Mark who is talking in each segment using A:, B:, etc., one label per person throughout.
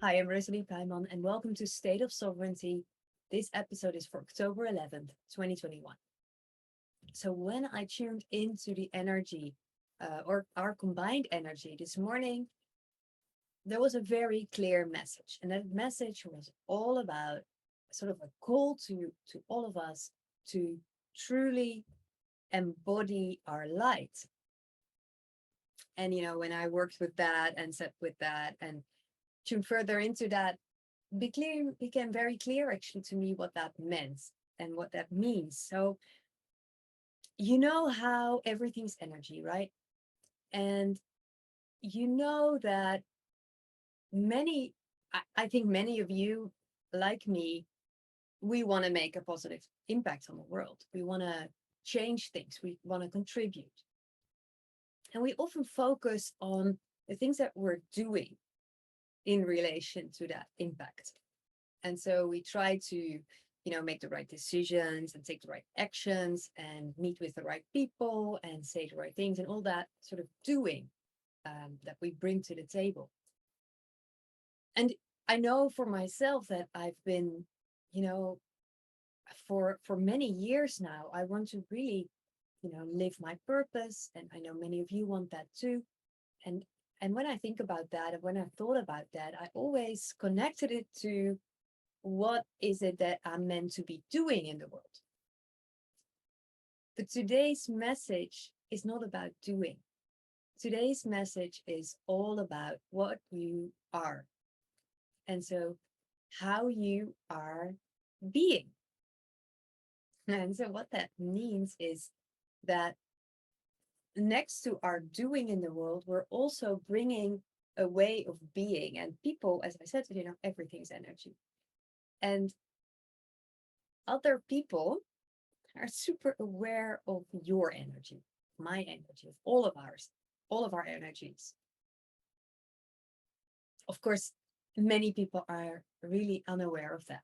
A: Hi, I'm Rosalie Puiman, and welcome to State of Sovereignty. This episode is for October 11th, 2021. So when I tuned into the energy, or our combined energy this morning, there was a very clear message. And that message was all about sort of a call to all of us to truly embody our light. And, when I worked with that and sat with that and tuned further into that, became very clear actually to me what that meant and what that means. So you know how everything's energy, right? And you know that I think many of you, like me, we want to make a positive impact on the world. We want to change things. We want to contribute. And we often focus on the things that we're doing in relation to that impact. And so we try to, make the right decisions and take the right actions and meet with the right people and say the right things and all that sort of doing that we bring to the table. And I know for myself that I've been, for many years now, I want to really, live my purpose. And I know many of you want that too. And and when I think about that and when I thought about that, I always connected it to what is it that I'm meant to be doing in the world. But today's message is not about doing. Today's message is all about what you are. And so how you are being. And so what that means is that next to our doing in the world, we're also bringing a way of being. And people, as I said, everything's energy. And other people are super aware of your energy, my energy, of all of ours, all of our energies. Of course, many people are really unaware of that.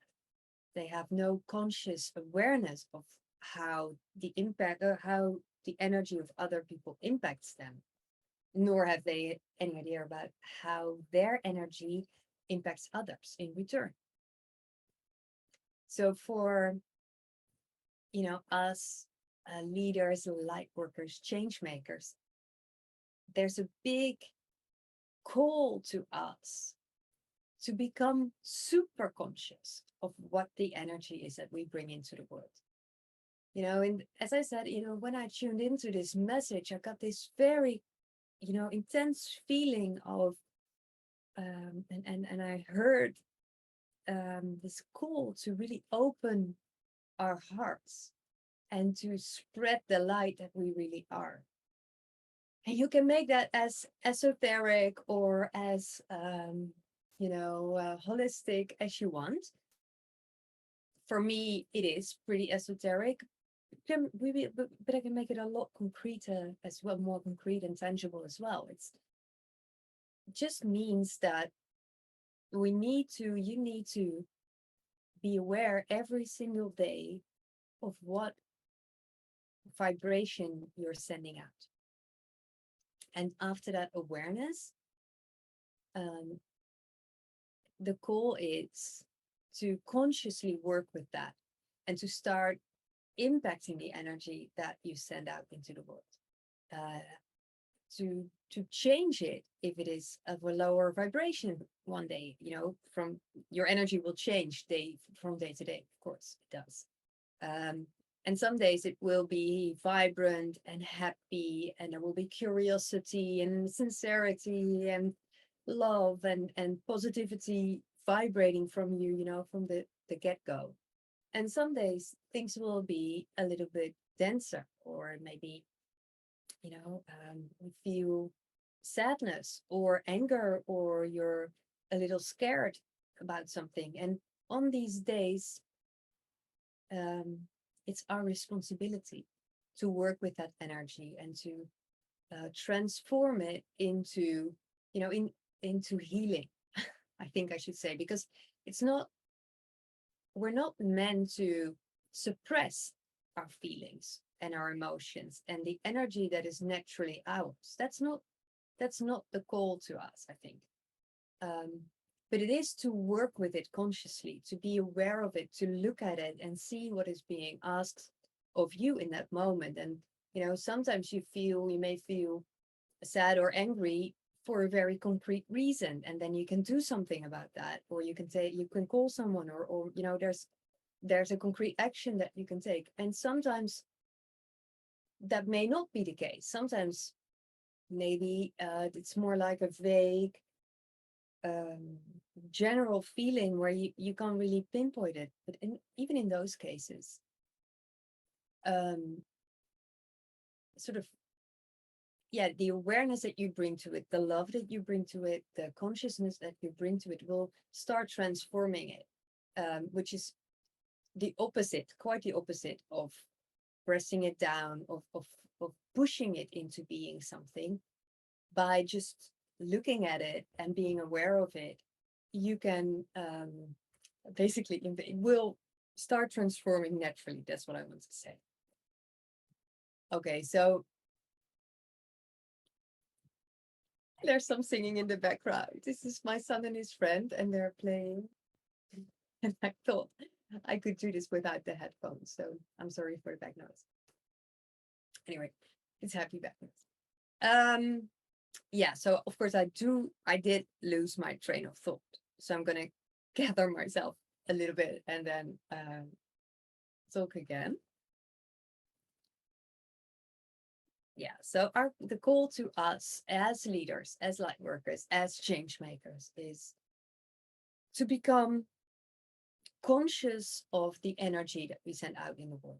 A: They have no conscious awareness of how the impact or how the energy of other people impacts them, nor have they any idea about how their energy impacts others in return. So for us leaders, light workers, change makers, there's a big call to us to become super conscious of what the energy is that we bring into the world. And as I said, when I tuned into this message, I got this very, intense feeling of, and I heard this call to really open our hearts and to spread the light that we really are. And you can make that as esoteric or as, holistic as you want. For me, it is pretty esoteric, but I can make it a lot concreter as well, more concrete and tangible as well. It just means that you need to be aware every single day of what vibration you're sending out. And after that awareness, the goal is to consciously work with that and to start impacting the energy that you send out into the world. To change it if it is of a lower vibration one day, from your energy will change from day to day. Of course it does. And some days it will be vibrant and happy, and there will be curiosity and sincerity and love and positivity vibrating from you, from the get-go. And some days things will be a little bit denser, or maybe, you feel sadness or anger, or you're a little scared about something. And on these days, it's our responsibility to work with that energy and to transform it into, into healing. I think I should say, because we're not meant to suppress our feelings and our emotions and the energy that is naturally ours. That's not the call to us, I think. but it is to work with it consciously, to be aware of it, to look at it and see what is being asked of you in that moment. And, sometimes you may feel sad or angry for a very concrete reason, and then you can do something about that, or you can call someone, or there's a concrete action that you can take. And sometimes that may not be the case. Sometimes maybe it's more like a vague um, general feeling where you can't really pinpoint it. But even in those cases, um, sort of, yeah, the awareness that you bring to it, the love that you bring to it, the consciousness that you bring to it will start transforming it, which is the opposite, quite the opposite of pressing it down, of pushing it into being something. By just looking at it and being aware of it, you can basically, it will start transforming naturally. That's what I want to say. Okay, so there's some singing in the background. This is my son and his friend, and they're playing. And I thought I could do this without the headphones, so I'm sorry for the back noise. Anyway, it's happy back noise. Yeah, so of course I did lose my train of thought. So I'm gonna gather myself a little bit and then talk again. Yeah, so the call to us as leaders, as light workers, as change makers is to become conscious of the energy that we send out in the world,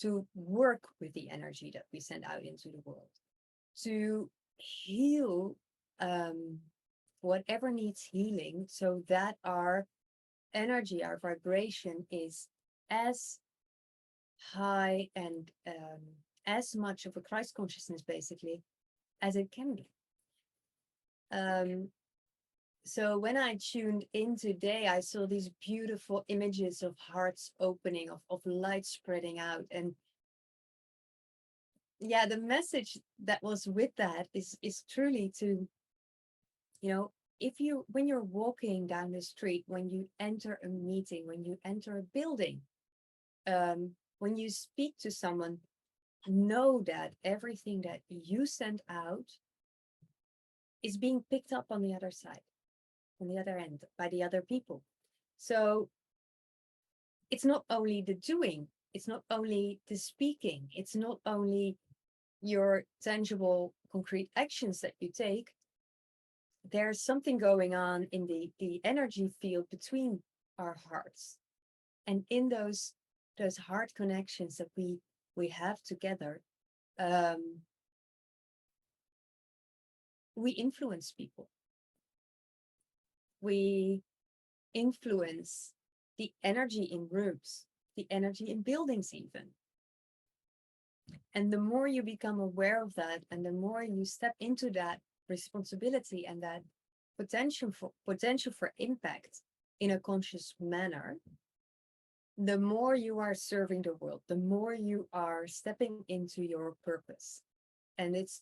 A: to work with the energy that we send out into the world, to heal whatever needs healing, so that our energy, our vibration is as high and as much of a Christ consciousness, basically, as it can be. So when I tuned in today, I saw these beautiful images of hearts opening, of light spreading out. And yeah, the message that was with that is truly to, when you're walking down the street, when you enter a meeting, when you enter a building, when you speak to someone, know that everything that you send out is being picked up on the other side, on the other end, by the other people. So it's not only the doing, it's not only the speaking, it's not only your tangible, concrete actions that you take. There's something going on in the energy field between our hearts. And in those heart connections that we have together, we influence people. We influence the energy in rooms, the energy in buildings even. And the more you become aware of that, and the more you step into that responsibility and that potential for impact in a conscious manner, the more you are serving the world, the more you are stepping into your purpose. And it's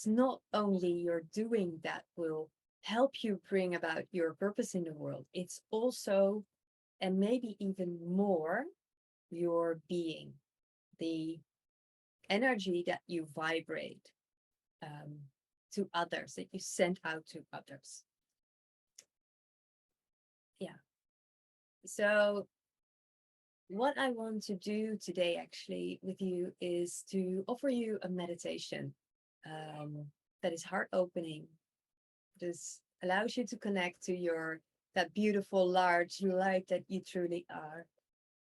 A: not only your doing that will help you bring about your purpose in the world, it's also, and maybe even more, your being, the energy that you vibrate to others, that you send out to others. Yeah. So what I want to do today actually with you is to offer you a meditation that is heart opening. This allows you to connect to that beautiful large light that you truly are,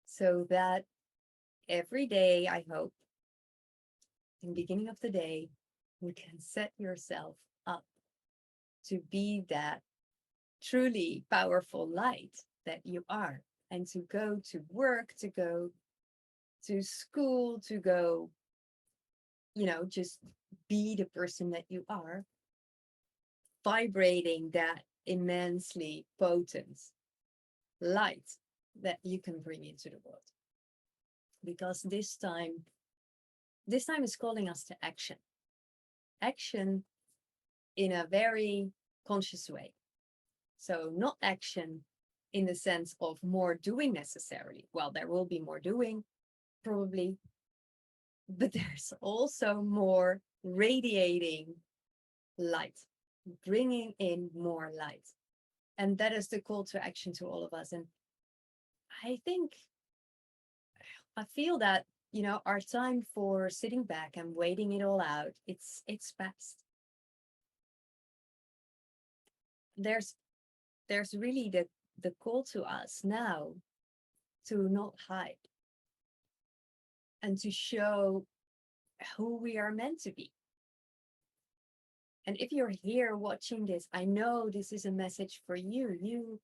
A: so that every day, I hope, in the beginning of the day, you can set yourself up to be that truly powerful light that you are, and to go to work, to go to school, to go, just be the person that you are, vibrating that immensely potent light that you can bring into the world. Because this time is calling us to action. Action in a very conscious way. So not action in the sense of more doing necessarily. Well, there will be more doing, probably, but there's also more radiating light, bringing in more light. And that is the call to action to all of us. And I think, I feel that, our time for sitting back and waiting it all out, it's past. There's really the call to us now to not hide and to show who we are meant to be. And if you're here watching this, I know this is a message for you. You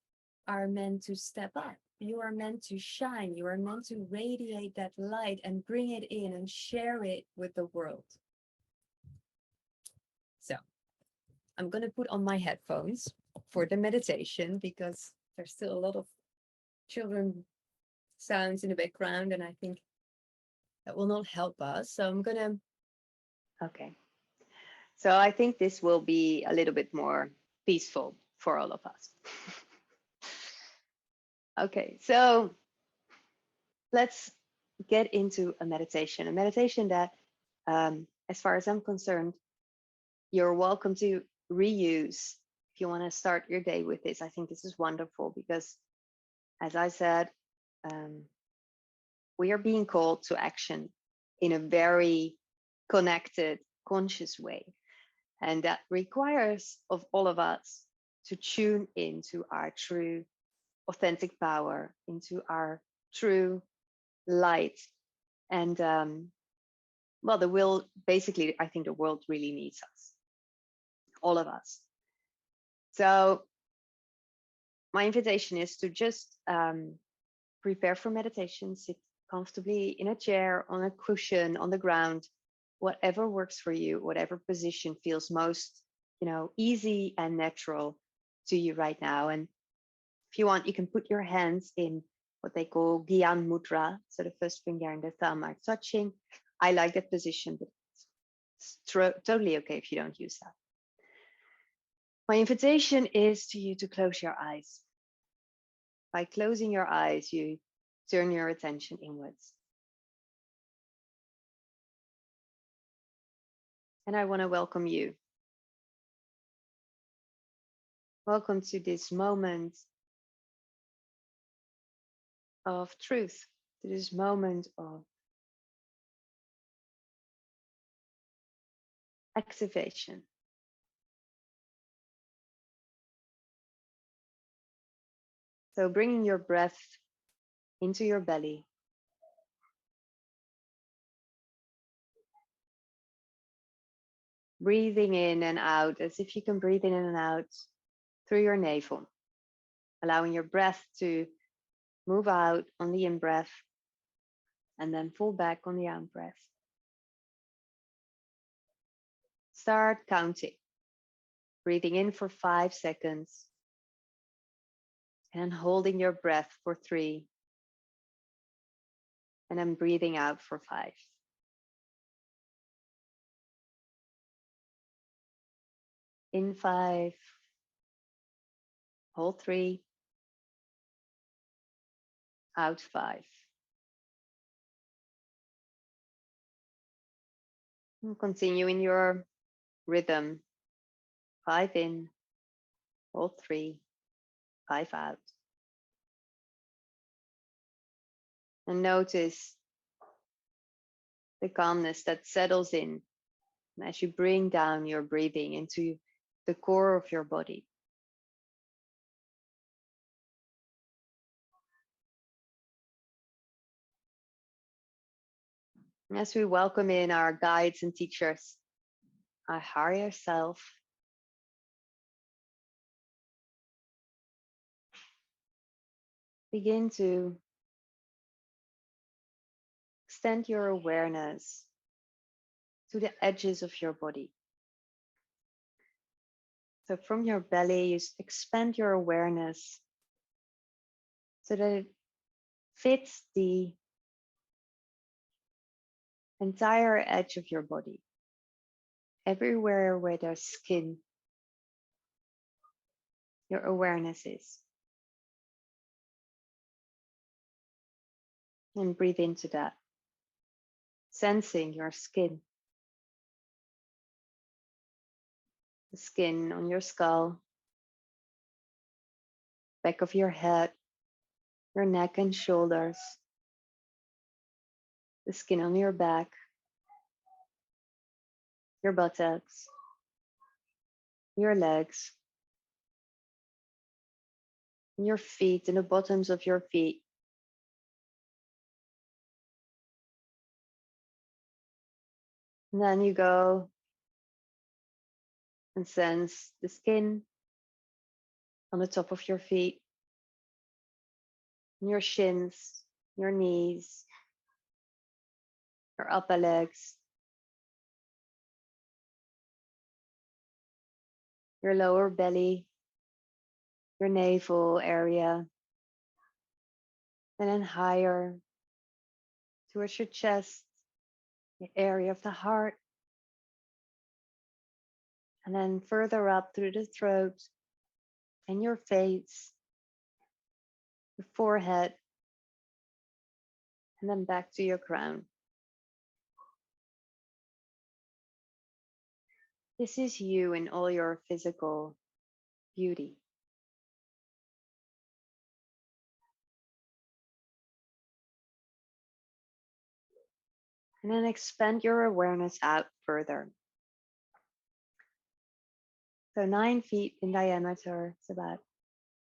A: are meant to step up. You are meant to shine. You are meant to radiate that light and bring it in and share it with the world. So I'm going to put on my headphones for the meditation because there's still a lot of children sounds in the background, and I think that will not help us. So I'm going to.
B: Okay. So I think this will be a little bit more peaceful for all of us. Okay, so let's get into a meditation that, as far as I'm concerned, you're welcome to reuse if you want to start your day with this. I think this is wonderful because, as I said, we are being called to action in a very connected, conscious way. And that requires of all of us to tune into our true, authentic power, into our true light. And well, the will, basically, I think the world really needs us, all of us. So my invitation is to just prepare for meditation, sit comfortably in a chair, on a cushion, on the ground, whatever works for you, whatever position feels most, easy and natural to you right now. And if you want, you can put your hands in what they call Gyan Mudra. So the first finger and the thumb are touching. I like that position, but it's totally okay if you don't use that. My invitation is to you to close your eyes. By closing your eyes, you turn your attention inwards. And I want to welcome you. Welcome to this moment of truth, to this moment of activation. So bringing your breath into your belly. Breathing in and out as if you can breathe in and out through your navel. Allowing your breath to move out on the in-breath and then pull back on the out-breath. Start counting. Breathing in for 5 seconds and holding your breath for 3. And then breathing out for 5. In 5, hold 3, out 5. And continue in your rhythm. 5 in, hold 3, 5 out. And notice the calmness that settles in as you bring down your breathing into the core of your body. And as we welcome in our guides and teachers, our higher self, begin to extend your awareness to the edges of your body. So from your belly, you expand your awareness so that it fits the entire edge of your body. Everywhere where there's skin, your awareness is. And breathe into that, sensing your skin, the skin on your skull, back of your head, your neck and shoulders, the skin on your back, your buttocks, your legs, your feet, and the bottoms of your feet. And then you go and sense the skin on the top of your feet, your shins, your knees, your upper legs, your lower belly, your navel area, and then higher towards your chest, the area of the heart, and then further up through the throat and your face, your forehead, and then back to your crown. This is you in all your physical beauty. And then expand your awareness out further. So 9 feet in diameter, it's about,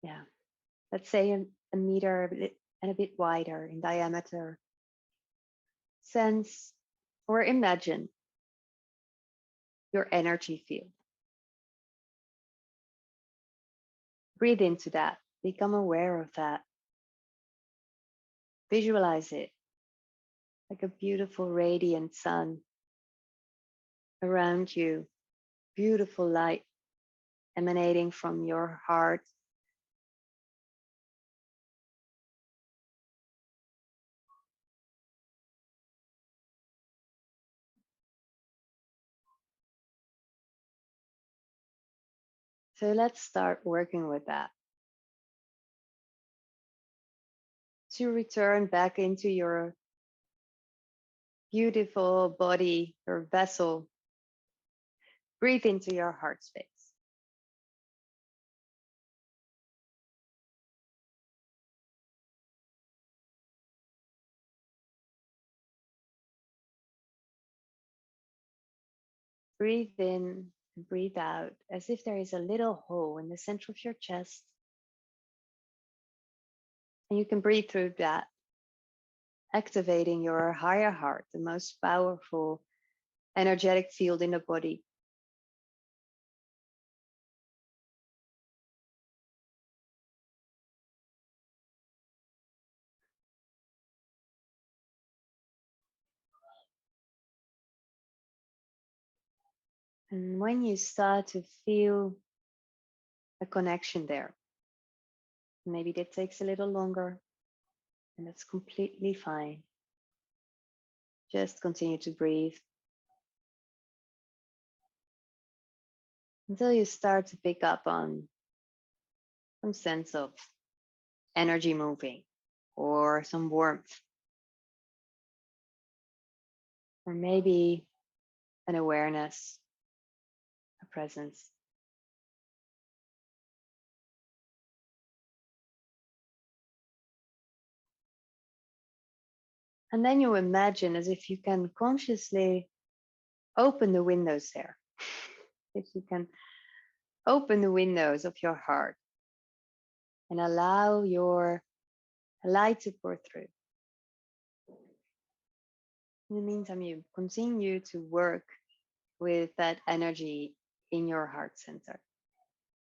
B: yeah, let's say a meter and a bit wider in diameter. Sense or imagine your energy field. Breathe into that. Become aware of that. Visualize it like a beautiful radiant sun around you. Beautiful light emanating from your heart. So let's start working with that. To return back into your beautiful body, your vessel, breathe into your heart space. Breathe in and breathe out as if there is a little hole in the center of your chest. And you can breathe through that, activating your higher heart, the most powerful energetic field in the body. And when you start to feel a connection there, maybe that takes a little longer, and that's completely fine. Just continue to breathe until you start to pick up on some sense of energy moving or some warmth, or maybe an awareness, a presence. And then you imagine as if you can consciously open the windows there. If you can open the windows of your heart and allow your light to pour through. In the meantime, you continue to work with that energy in your heart center.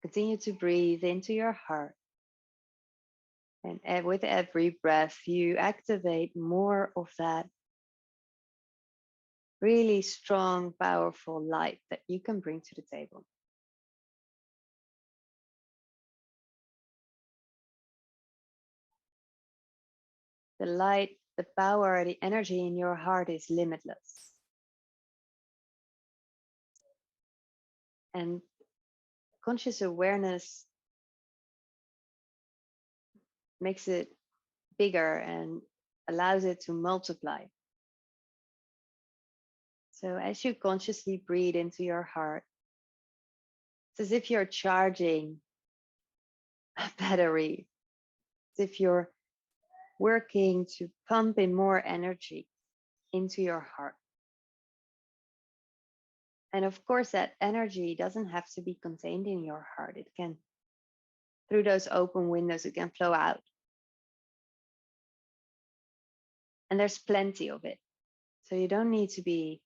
B: Continue to breathe into your heart. And with every breath, you activate more of that really strong, powerful light that you can bring to the table. The light, the power, the energy in your heart is limitless. And conscious awareness makes it bigger and allows it to multiply. So as you consciously breathe into your heart, it's as if you're charging a battery, as if you're working to pump in more energy into your heart. And of course, that energy doesn't have to be contained in your heart. It can, through those open windows, it can flow out. And there's plenty of it. So you don't need to be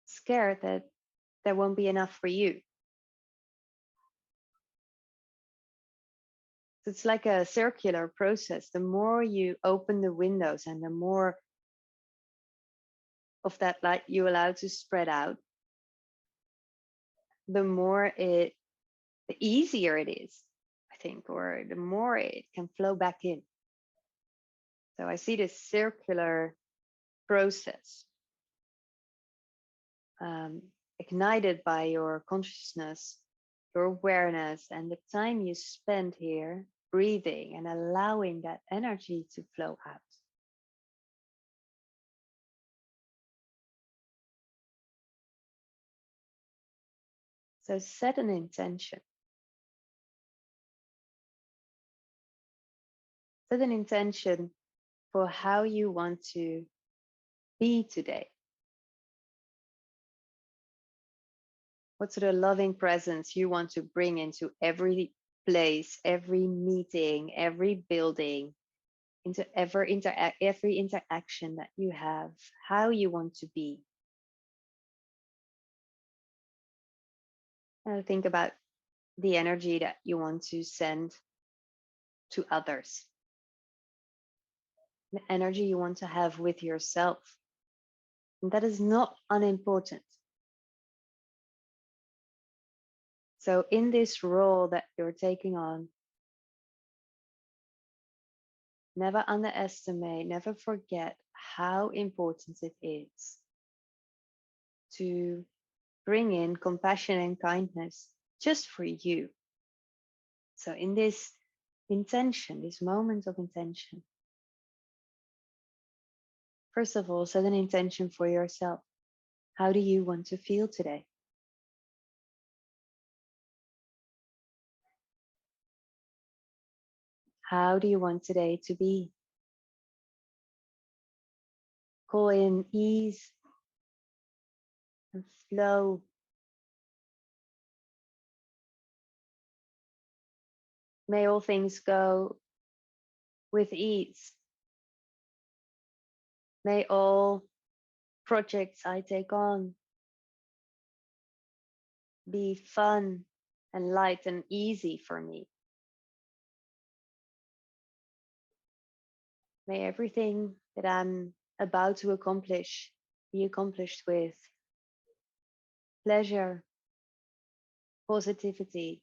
B: scared that there won't be enough for you. So it's like a circular process. The more you open the windows and the more of that light you allow to spread out, the more the easier it is, I think, or the more it can flow back in. So I see this circular process ignited by your consciousness, your awareness, and the time you spend here breathing and allowing that energy to flow out. So set an intention. Set an intention for how you want to be today. What sort of loving presence you want to bring into every place, every meeting, every building, into every interaction that you have, how you want to be. And think about the energy that you want to send to others, the energy you want to have with yourself. And that is not unimportant. So in this role that you're taking on, never underestimate, never forget how important it is to bring in compassion and kindness just for you. So in this intention, this moment of intention, first of all, set an intention for yourself. How do you want to feel today? How do you want today to be? Call in ease and flow. May all things go with ease. May all projects I take on be fun and light and easy for me. May everything that I'm about to accomplish be accomplished with pleasure, positivity,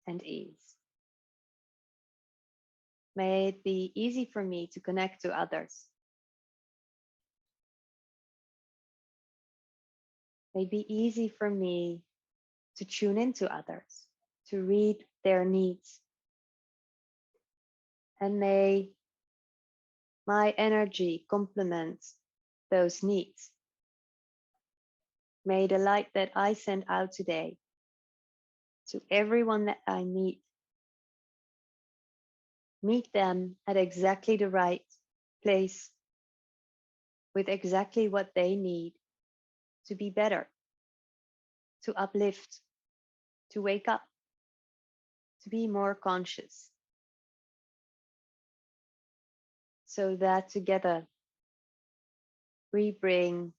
B: and ease. May it be easy for me to connect to others. May it be easy for me to tune into others, to read their needs. And may my energy complement those needs. May the light that I send out today to everyone that I meet them at exactly the right place with exactly what they need to be better, to uplift, to wake up, to be more conscious. So that together we bring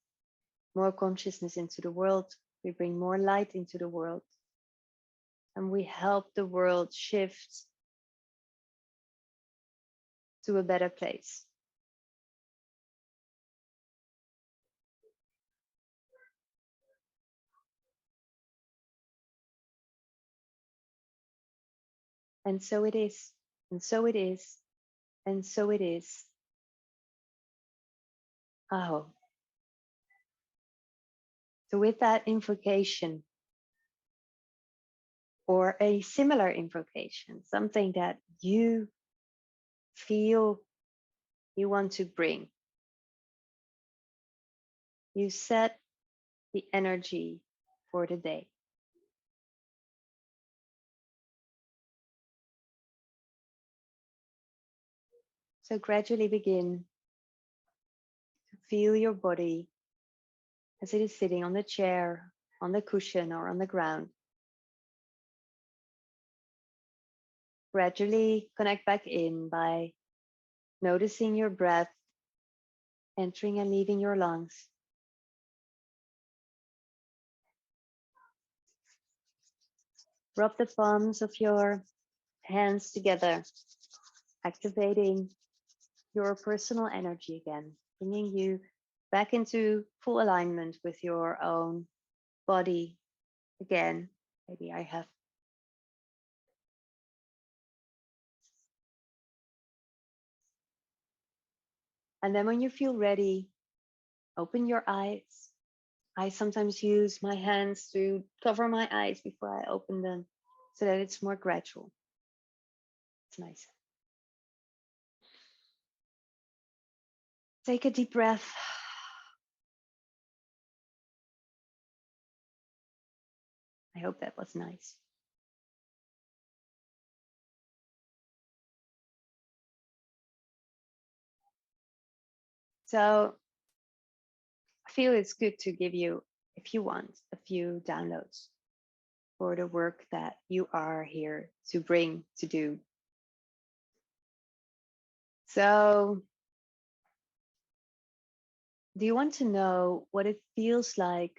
B: more consciousness into the world, we bring more light into the world, and we help the world shift to a better place. And so it is, and so it is, and so it is. Oh. So with that invocation, or a similar invocation, something that you feel you want to bring. You set the energy for the day. So gradually begin to feel your body as it is sitting on the chair, on the cushion, or on the ground. Gradually connect back in by noticing your breath entering and leaving your lungs. Rub the palms of your hands together, activating your personal energy again, bringing you back into full alignment with your own body again. Maybe I have. And then when you feel ready, open your eyes. I sometimes use my hands to cover my eyes before I open them so that it's more gradual. It's nice. Take a deep breath. I hope that was nice. So I feel it's good to give you, if you want, a few downloads for the work that you are here to bring, to do. So, do you want to know what it feels like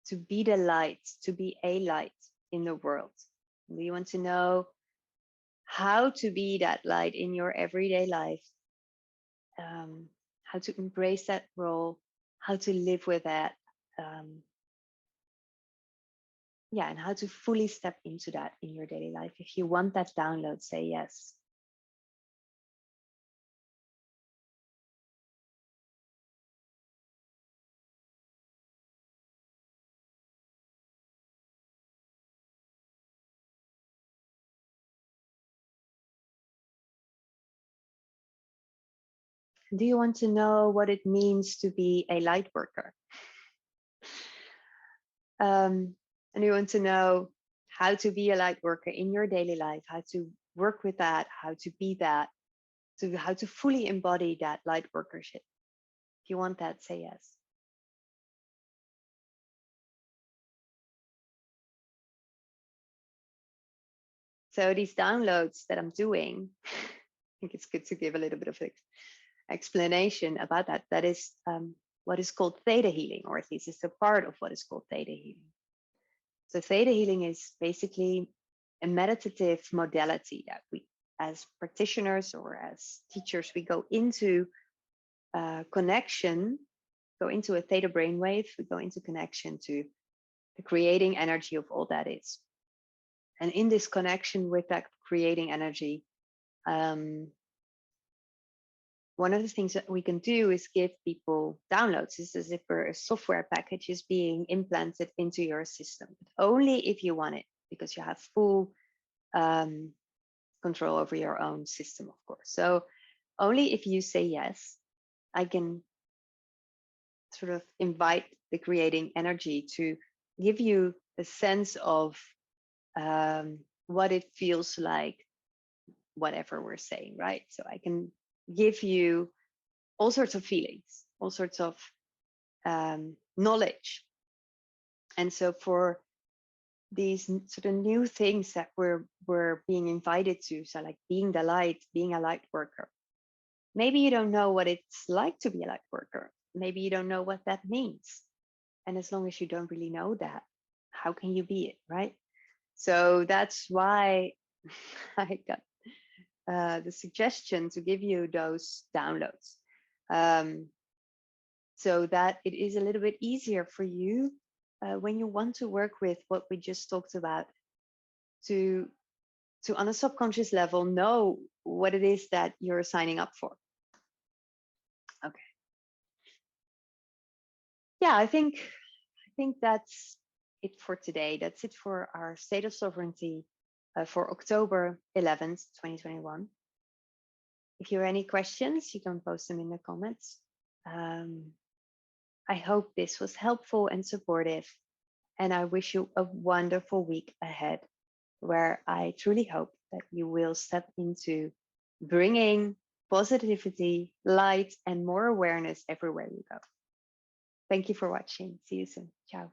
B: to be the light, to be a light in the world? Do you want to know how to be that light in your everyday life? How to embrace that role, how to live with that? Yeah, and how to fully step into that in your daily life. If you want that download, say yes. Do you want to know what it means to be a light worker? And you want to know how to be a light worker in your daily life, how to work with that, how to be that, to how to fully embody that light workership. If you want that, say yes. So these downloads that I'm doing, I think it's good to give a little bit of explanation about that. That is what is called theta healing, or at least it's a part of what is called theta healing. So theta healing is basically a meditative modality that we, as practitioners or as teachers, we go into connection, go into a theta brainwave, we go into connection to the creating energy of all that is. And in this connection with that creating energy, one of the things that we can do is give people downloads. It's as if a software package is being implanted into your system, but only if you want it, because you have full control over your own system, of course. So only if you say yes, I can sort of invite the creating energy to give you a sense of what it feels like, whatever we're saying, right? So I can give you all sorts of feelings, all sorts of knowledge. And so for these sort of new things that we're being invited to, so like being the light, being a light worker. Maybe you don't know what it's like to be a light worker. Maybe you don't know what that means. And as long as you don't really know that, how can you be it, right? So that's why I got the suggestion to give you those downloads, so that it is a little bit easier for you when you want to work with what we just talked about, to on a subconscious level know what it is that you're signing up for. Okay. Yeah, I think that's it for today. That's it for our State of Sovereignty for October 11th, 2021. If you have any questions, you can post them in the comments. Um, I hope this was helpful and supportive, and I wish you a wonderful week ahead, where I truly hope that you will step into bringing positivity, light, and more awareness everywhere you go. Thank you for watching. See you soon. Ciao.